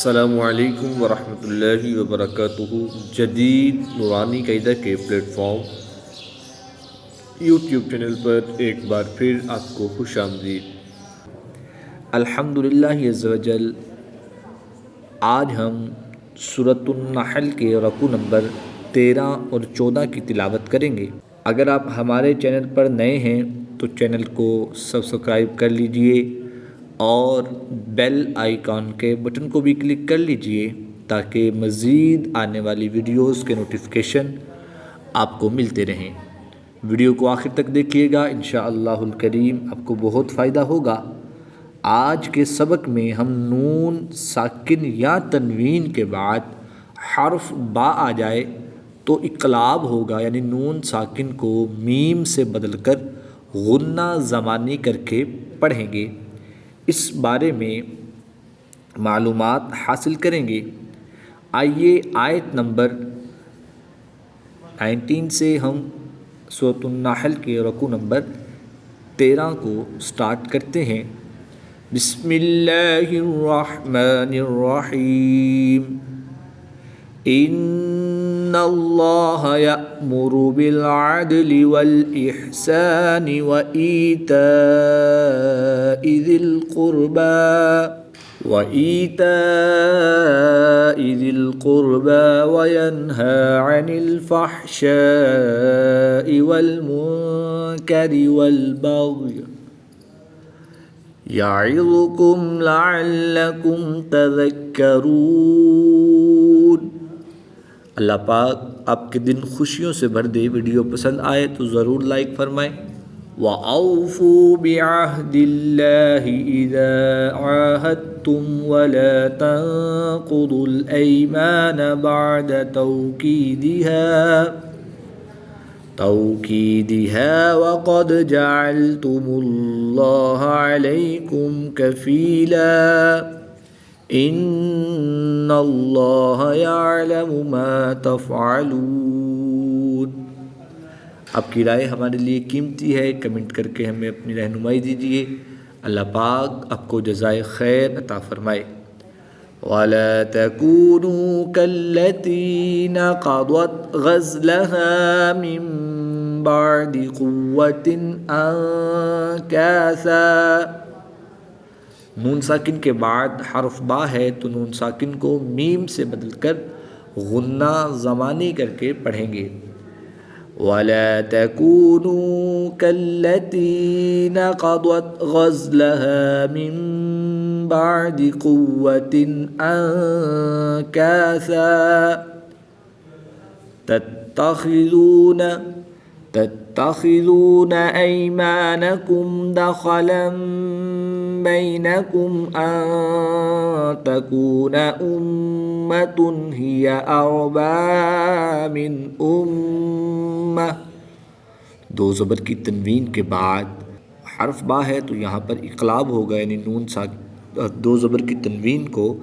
السلام علیکم ورحمۃ اللہ وبرکاتہ۔ جدید نورانی قاعدہ کے پلیٹ فارم یوٹیوب چینل پر ایک بار پھر آپ کو خوش آمدید۔ الحمدللہ عز و جل، آج ہم سورۃ النحل کے رکوع نمبر 13 اور 14 کی تلاوت کریں گے۔ اگر آپ ہمارے چینل پر نئے ہیں تو چینل کو سبسکرائب کر لیجئے اور بیل آئیکن کے بٹن کو بھی کلک کر لیجئے تاکہ مزید آنے والی ویڈیوز کے نوٹیفیکیشن آپ کو ملتے رہیں۔ ویڈیو کو آخر تک دیکھیے گا، انشاءاللہ الکریم آپ کو بہت فائدہ ہوگا۔ آج کے سبق میں ہم نون ساکن یا تنوین کے بعد حرف با آ جائے تو اقلاب ہوگا، یعنی نون ساکن کو میم سے بدل کر غنہ زمانی کر کے پڑھیں گے۔ اس بارے میں معلومات حاصل کریں گے۔ آئیے آیت نمبر 19 سے ہم سورۃ النحل کے رکوع نمبر 13 کو سٹارٹ کرتے ہیں۔ بسم اللہ الرحمن الرحیم۔ ان اللہ یأمر بالعدل والإحسان وإیتاء ذی القربى وینہی عن الفحشاء والمنکر والبغی یعظکم لعلکم تذکرون۔ اللہ پاک آپ کے دن خوشیوں سے بھر دے۔ ویڈیو پسند آئے تو ضرور لائک فرمائیں۔ وَأَوْفُوا بِعَهْدِ اللَّهِ إِذَا عَاهَدتُّمْ وَلَا تَنقُضُوا الْأَيْمَانَ بَعْدَ تَوْكِيدِهَا وَقَدْ جَعَلْتُمُ اللَّهَ عَلَيْكُمْ كَفِيلًا إِنَّ اللَّهَ يَعْلَمُ مَا تَفْعَلُونَ۔ آپ کی رائے ہمارے لیے قیمتی ہے، کمنٹ کر کے ہمیں اپنی رہنمائی دیجیے۔ اللہ پاک آپ کو جزائے خیر عطا فرمائے۔ وَلَا تَكُونُوا كَالَّتِي نَقَضَتْ غَزْلَهَا مِن بَعْدِ قُوَّةٍ أَنكَاثًا۔ نون ساکن کے بعد حرف با ہے تو نون ساکن کو میم سے بدل کر غنہ زمانی کر کے پڑھیں گے۔ وَلَا تَكُونُوا كَالَّتِي نَقَضَتْ غَزْلَهَا مِن بَعْدِ قُوَّةٍ أَنكَاثًا تَتَّخِذُونَ أَيْمَانَكُمْ دَخَلًا بَيْنَكُمْ أَن تَكُونَ أُمَّةٌ هِيَ أَرْبَىٰ مِنْ أُمَّةٍ۔ دو زبر کی تنوین کے بعد حرف با ہے تو یہاں پر اقلاب ہوگا، یعنی نون دو زبر کی تنوین کو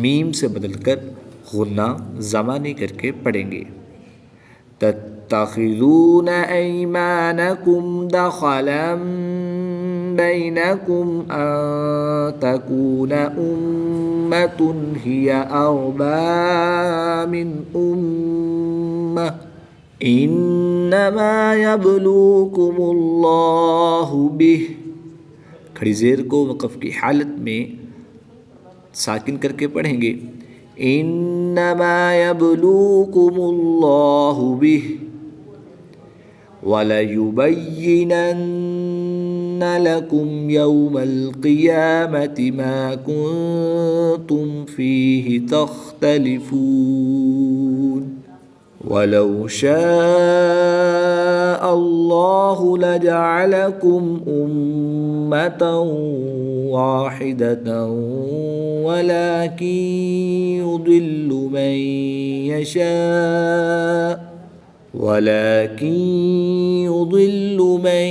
میم سے بدل کر غنہ زمانی کر کے پڑھیں گے۔ تَتَّخِذُونَ أَيْمَانَكُمْ دَخَلًا بَيْنَكُمْ أَن تَكُونَ أُمَّةٌ هِيَ أَرْبَىٰ مِنْ أُمَّةٍ إِنَّمَا يَبْلُوكُمُ اللَّهُ بِهِ۔ کھڑی زیر کو وقف کی حالت میں ساکن کر کے پڑھیں گے۔ إِنَّمَا يَبْلُوكُمُ اللَّهُ بِهِ وَلَيُبَيِّنَنَّ لَكُمْ يَوْمَ الْقِيَامَةِ مَا كُنتُمْ فِيهِ تَخْتَلِفُونَ۔ وَلَوْ شَاءَ اللَّهُ لَجَعَلَكُمْ أُمَّةً وَاحِدَةً وَلَكِن يُضِلُّ مَن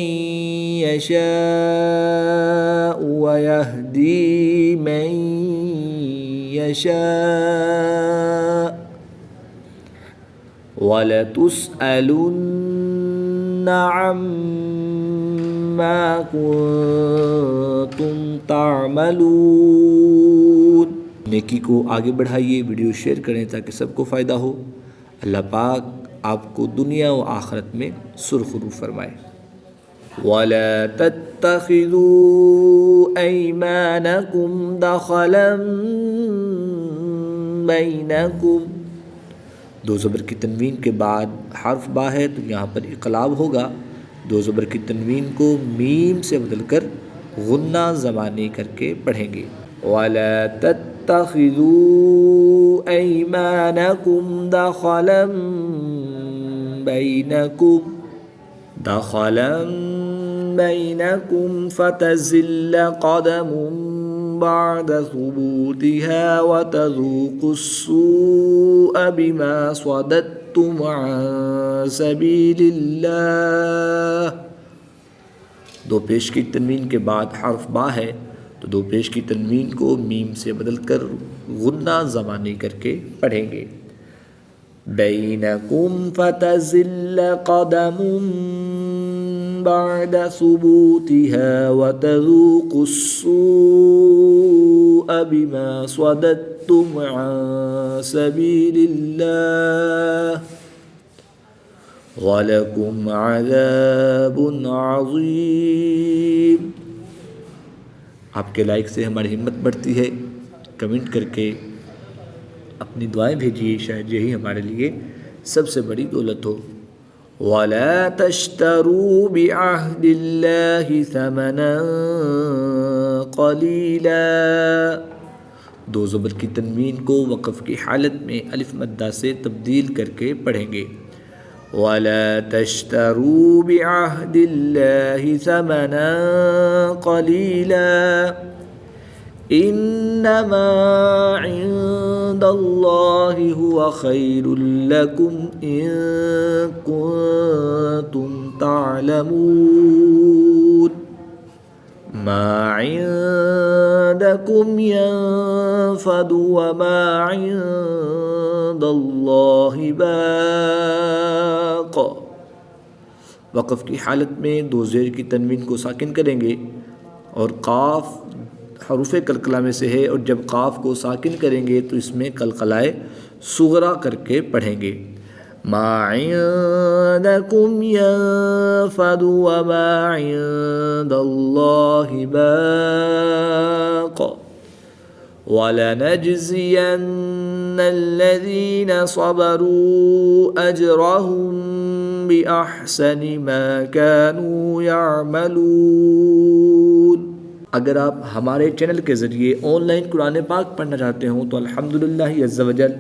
يَشَاءُ وَيَهْدِي مَن يَشَاءُ وَلَتُسْأَلُنَّ عَمَّا كُنتُمْ تَعْمَلُونَ۔ نیکی کو آگے بڑھائیے، ویڈیو شیئر کریں تاکہ سب کو فائدہ ہو۔ اللہ پاک آپ کو دنیا و آخرت میں سرخرو فرمائے۔ وَلَا تَتَّخِذُوا أَيْمَانَكُمْ دَخَلًا بَيْنَكُمْ، دو زبر کی تنوین کے بعد حرف با ہے تو یہاں پر اقلاب ہوگا، دو زبر کی تنوین کو میم سے بدل کر غنہ زبانی کر کے پڑھیں گے۔ وَلَا تَتَّخِذُوا أَيْمَانَكُمْ دَخَلًا بَيْنَكُمْ فَتَزِلَّ قَدَمٌ بَعْدَ ثُبُوتِهَا وَتَذُوقُوا السُّوءَ بِمَا صَدَدتُّمْ عَن سَبِيلِ اللَّهِ، دو پیش کی تنوین کے بعد حرف با ہے تو دو پیش کی تنوین کو میم سے بدل کر غنہ زبانی کر کے پڑھیں گے۔ بَيْنَكُمْ فَتَزِلَّ قَدَمٌ بَعْدَ ثُبُوتِهَا وَتَذُوقُوا السُّوءَ بِمَا صَدَدتُّمْ عَن سَبِيلِ اللَّهِ وَلَكُمْ عَذَابٌ عَظِيمٌ۔ آپ کے لائک سے ہماری ہمت بڑھتی ہے، کمنٹ کر کے اپنی دعائیں بھیجیے، شاید یہی ہمارے لیے سب سے بڑی دولت ہو۔ وَلَا تَشْتَرُوا بِعَهْدِ اللَّهِ ثَمَنًا قَلِيلًا، دو زبر کی تنوین کو وقف کی حالت میں الف مدہ سے تبدیل کر کے پڑھیں گے۔ وَلَا تَشْتَرُوا بِعَهْدِ اللَّهِ ثَمَنًا قَلِيلًا إِنَّمَا عِندَ اللَّهِ هُوَ خَيْرٌ لَكُمْ إِن كُنتُمْ تَعْلَمُونَ مَا عِندَكُمْ يَنفَدُ وَمَا عِندَ اللَّهِ باق، وقف کی حالت میں دو زیر کی تنوین کو ساکن کریں گے اور قاف حروف قلقلہ میں سے ہے، اور جب قاف کو ساکن کریں گے تو اس میں قلقلہ صغرا کر کے پڑھیں گے۔ ما عندكم ينفد وما عند الله باق وَلَنَجْزِيَنَّ الَّذِينَ صَبَرُوا أَجْرَهُمْ بِأَحْسَنِ مَا كَانُوا يَعْمَلُونَ۔ اگر آپ ہمارے چینل کے ذریعے آن لائن قرآن پاک پڑھنا چاہتے ہوں تو الحمدللہ عز و جل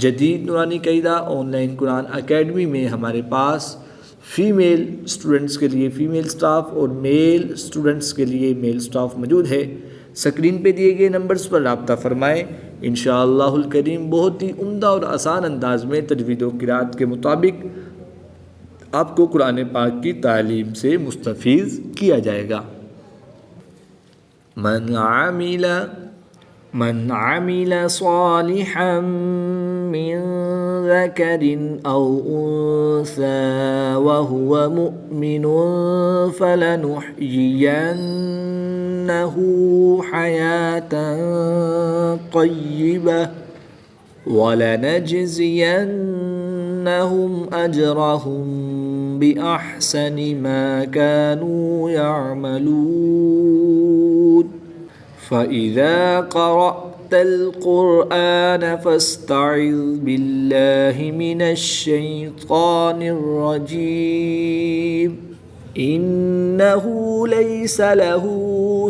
جدید نورانی قاعدہ آن لائن قرآن اکیڈمی میں ہمارے پاس فیمیل اسٹوڈنٹس کے لیے فیمیل سٹاف اور میل اسٹوڈنٹس کے لیے میل سٹاف موجود ہے۔ سکرین پہ دیے گئے نمبرز پر رابطہ فرمائیں، انشاءاللہ الکریم بہت ہی عمدہ اور آسان انداز میں تجوید و قرات کے مطابق آپ کو قرآن پاک کی تعلیم سے مستفیض کیا جائے گا۔ من عمل صالحا من ذكر أو أنثى وهو مؤمن فلنحيينه حياة طيبة ولنجزينهم أجرهم بأحسن ما كانوا يعملون فإذا قرأت القرآن فاستعذ بالله من الشيطان الرجيم إنه ليس له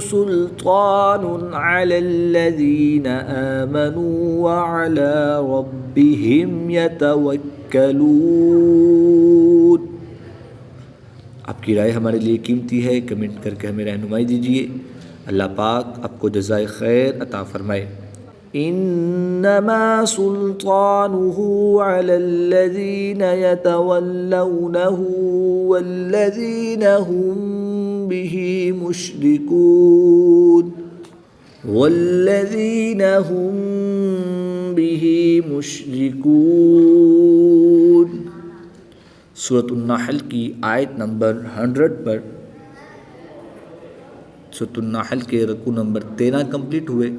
سلطان على الذين آمنوا وعلى ربهم يتوكلون۔ آپ کی رائے ہمارے لیے قیمتی ہے، کمنٹ کر کے ہمیں رہنمائی دیجیے۔ اللہ پاک آپ کو جزائے خیر عطا فرمائے۔ انما سلطانه على الذين يتولونه والذين هم به مشركون۔ سورۃ النحل کی آیت نمبر 100 پر سورۃ النحل کے رکوع نمبر 13 کمپلیٹ ہوئے۔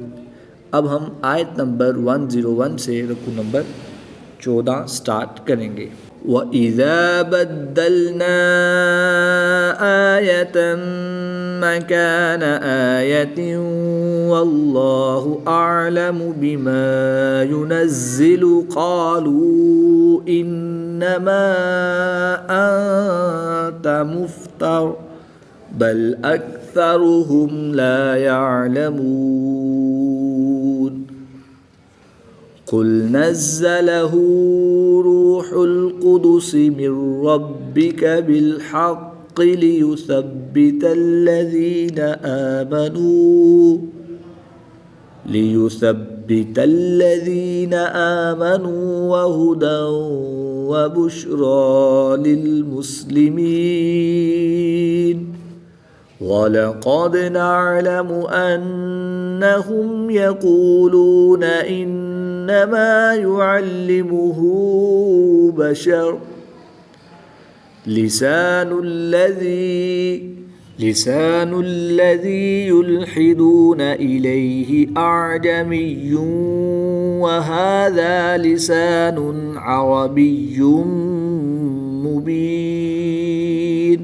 اب ہم آیت نمبر 101 سے رکوع نمبر 14 سٹارٹ کریں گے۔ وَإِذَا بَدَّلْنَا آيَةً مَكَانَ آيَةٍ وَاللَّهُ أَعْلَمُ بِمَا يُنَزِّلُ قَالُوا إِنَّمَا أَنْتَ مُفْتَرٍ بَلْ أَكْثَرُهُمْ لَا يَعْلَمُونَ قُلْ نَزَّلَهُ رُوحُ الْقُدُسِ مِنْ رَبِّكَ بِالْحَقِّ لِيُثَبِّتَ الَّذِينَ آمَنُوا وَهُدًى وَبُشْرَى لِلْمُسْلِمِينَ وَلَقَدْ نَعْلَمُ أَنَّهُمْ يَقُولُونَ إِنَّمَا يُعَلِّمُهُ بَشَرٌ لِسَانُ الَّذِي يُلْحِدُونَ إِلَيْهِ أَعْجَمِيٌّ وَهَذَا لِسَانٌ عَرَبِيٌّ مُبِينٌ۔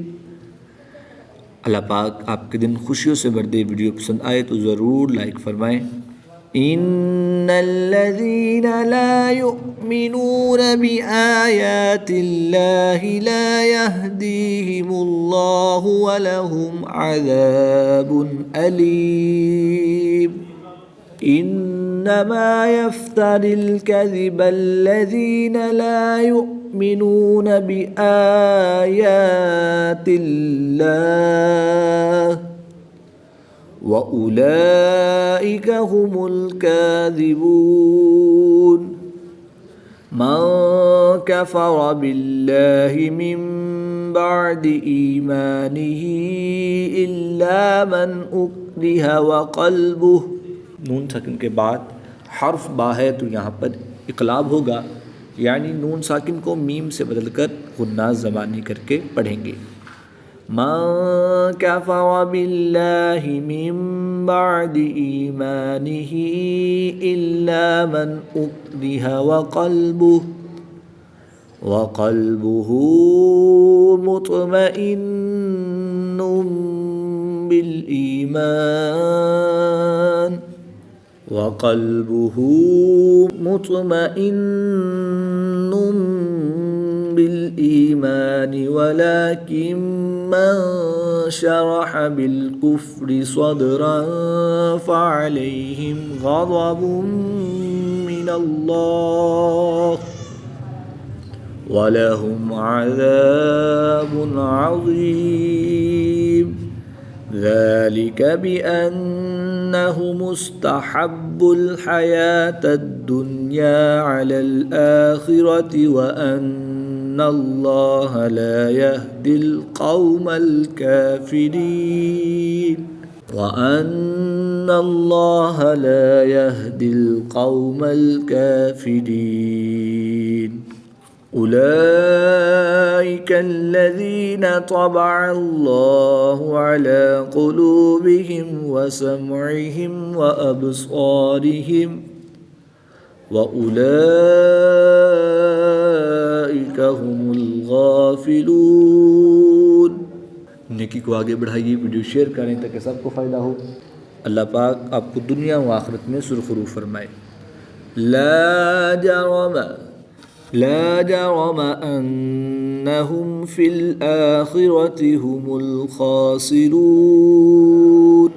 اللہ پاک آپ کے دن خوشیوں سے بھر دے۔ ویڈیو پسند آئے تو ضرور لائک فرمائیں۔ ان الذين لا يؤمنون بآيات الله لا يهديهم الله ولهم عذاب أليم انما يفتري الكذب الذين لا يؤمنون بآيات الله وَأُولَئِكَ هُمُ الْكَاذِبُونَ مَنْ كَفَرَ بِاللَّهِ مِنْ بَعْدِ إِيمَانِهِ إِلَّا مَنْ أُكْرِهَ وَقَلْبُهُ۔ نون ساکن کے بعد حرف با ہے تو یہاں پر اقلاب ہوگا، یعنی نون ساکن کو میم سے بدل کر غنہ زبانی کر کے پڑھیں گے۔ من كفر بالله من بعد إيمانه إلا من أكره وقلبه مطمئن بالإيمان ولكن من شرح بالكفر صدرا فعليهم غضب من الله ولهم عذاب عظيم ذلك بأنهم استحبوا الحياة الدنيا على الآخرة وأن اللہ لا يهدي القوم الكافرين وأن اللہ لا يهدي القوم الكافرين أولئك الذين طبع الله على قلوبهم وسمعهم وأبصارهم وَأُولَئِكَ هُمُ الْغَافِلُونَ۔ نیکی کو آگے بڑھائیے، ویڈیو شیئر کریں تاکہ سب کو فائدہ ہو۔ اللہ پاک آپ کو دنیا و آخرت میں سرخرو فرمائے۔ لا جرم أنهم في الآخرة هم الخاسرون۔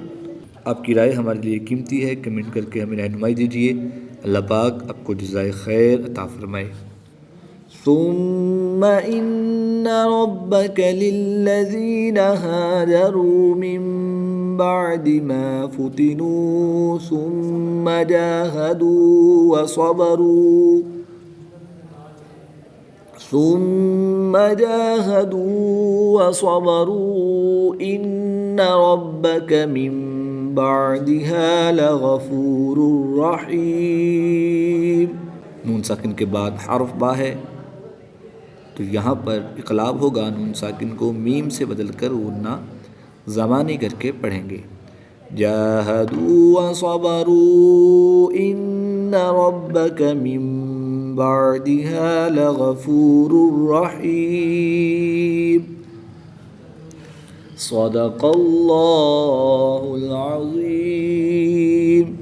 آپ کی رائے ہمارے لیے قیمتی ہے، کمنٹ کر کے ہمیں رہنمائی دیجیے۔ اللہ پاک آپ کو جزائے خیر عطا فرمائے۔ ثم ان ربك للذين هاجروا من بعد ما فتنوا ثم جاهدوا وصبروا ان ربك من بعدها لغفور رحیم۔ نون ساکن کے بعد حرف با ہے تو یہاں پر اقلاب ہوگا، نون ساکن کو میم سے بدل کر غنہ زمانی کر کے پڑھیں گے۔ جاهدوا وصبروا إن ربك من بعدها لغفور رحيم صدق اللہ العظیم۔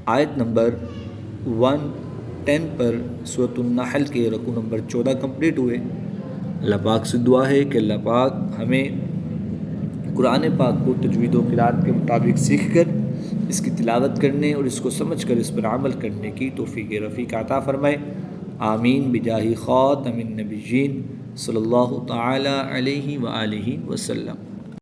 آیت نمبر 110 پر سورۃ النحل کے رکوع نمبر 14 کمپلیٹ ہوئے۔ اللہ پاک سے دعا ہے کہ اللہ پاک ہمیں قرآن پاک کو تجوید و قرات کے مطابق سیکھ کر اس کی تلاوت کرنے اور اس کو سمجھ کر اس پر عمل کرنے کی توفیق رفیق عطا فرمائے، آمین بجاہ خاتم النبیین صلی اللہ تعالی علیہ وآلہ وسلم۔